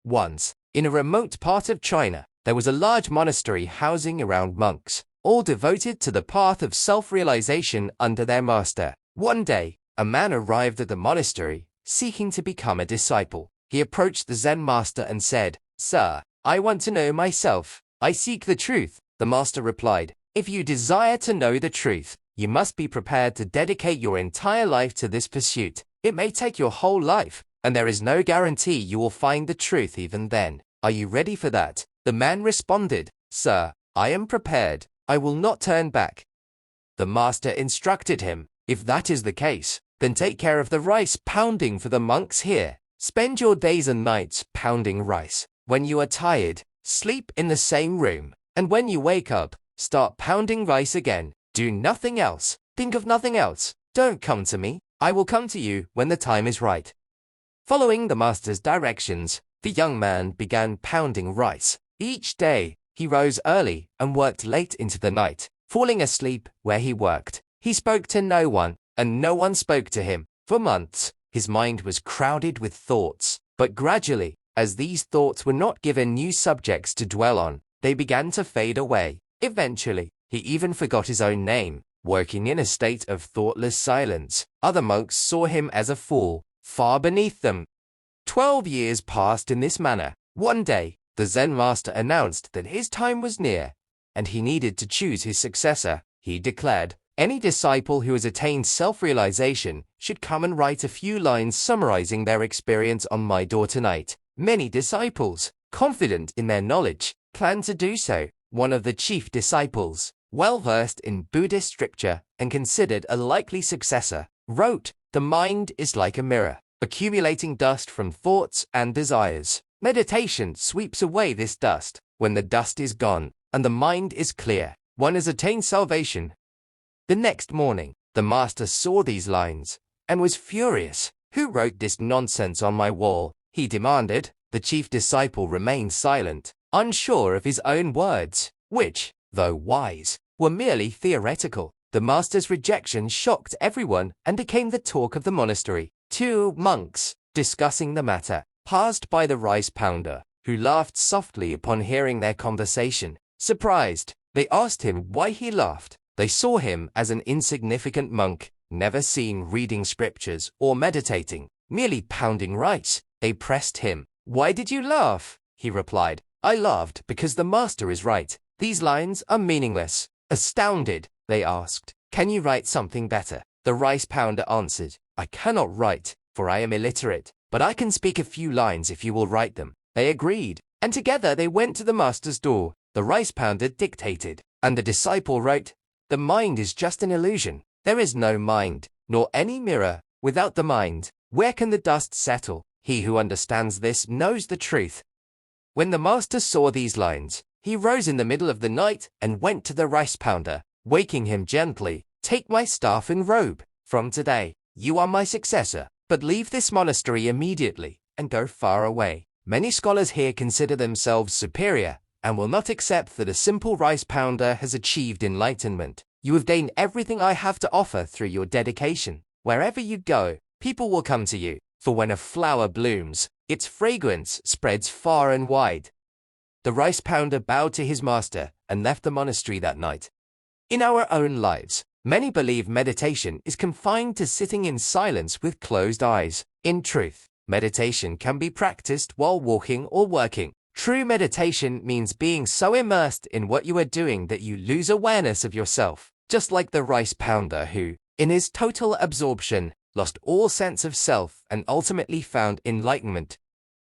Once, in a remote part of China, there was a large monastery housing around monks, all devoted to the path of self-realization under their master. One day, a man arrived at the monastery, seeking to become a disciple. He approached the Zen master and said, "Sir, I want to know myself. I seek the truth." The master replied, "If you desire to know the truth, you must be prepared to dedicate your entire life to this pursuit. It may take your whole life, and there is no guarantee you will find the truth even then. Are you ready for that?" The man responded, "Sir, I am prepared. I will not turn back." The master instructed him, "If that is the case, then take care of the rice pounding for the monks here. Spend your days and nights pounding rice. When you are tired, sleep in the same room, and when you wake up, start pounding rice again. Do nothing else. Think of nothing else. Don't come to me. I will come to you when the time is right." Following the master's directions, the young man began pounding rice. Each day, he rose early and worked late into the night, falling asleep where he worked. He spoke to no one, and no one spoke to him. For months, his mind was crowded with thoughts, but gradually, as these thoughts were not given new subjects to dwell on, they began to fade away. Eventually, he even forgot his own name, working in a state of thoughtless silence. Other monks saw him as a fool, far beneath them. 12 years passed in this manner. One day, the Zen master announced that his time was near, and he needed to choose his successor. He declared, "Any disciple who has attained self-realization should come and write a few lines summarizing their experience on my door tonight." Many disciples, confident in their knowledge, planned to do so. One of the chief disciples, well-versed in Buddhist scripture and considered a likely successor, wrote, "The mind is like a mirror, accumulating dust from thoughts and desires. Meditation sweeps away this dust. When the dust is gone and the mind is clear, one has attained salvation." The next morning, the master saw these lines and was furious. "Who wrote this nonsense on my wall?" he demanded. The chief disciple remained silent, unsure of his own words, which, though wise, were merely theoretical. The master's rejection shocked everyone and became the talk of the monastery. 2 monks, discussing the matter, passed by the rice pounder, who laughed softly upon hearing their conversation. Surprised, they asked him why he laughed. They saw him as an insignificant monk, never seen reading scriptures or meditating, merely pounding rice. They pressed him. "Why did you laugh?" He replied, "I laughed because the master is right. These lines are meaningless." Astounded, they asked, "Can you write something better?" The rice pounder answered, "I cannot write, for I am illiterate, but I can speak a few lines if you will write them." They agreed, and together they went to the master's door. The rice pounder dictated, and the disciple wrote, "The mind is just an illusion. There is no mind, nor any mirror, without the mind. Where can the dust settle? He who understands this knows the truth." When the master saw these lines, he rose in the middle of the night and went to the rice pounder, waking him gently. "Take my staff and robe. From today, you are my successor, but leave this monastery immediately and go far away." Many scholars here consider themselves superior and will not accept that a simple rice pounder has achieved enlightenment. You have gained everything I have to offer through your dedication. Wherever you go, people will come to you, for when a flower blooms, its fragrance spreads far and wide. The rice pounder bowed to his master and left the monastery that night. In our own lives, many believe meditation is confined to sitting in silence with closed eyes. In truth, meditation can be practiced while walking or working. True meditation means being so immersed in what you are doing that you lose awareness of yourself, just like the rice pounder who, in his total absorption, lost all sense of self and ultimately found enlightenment.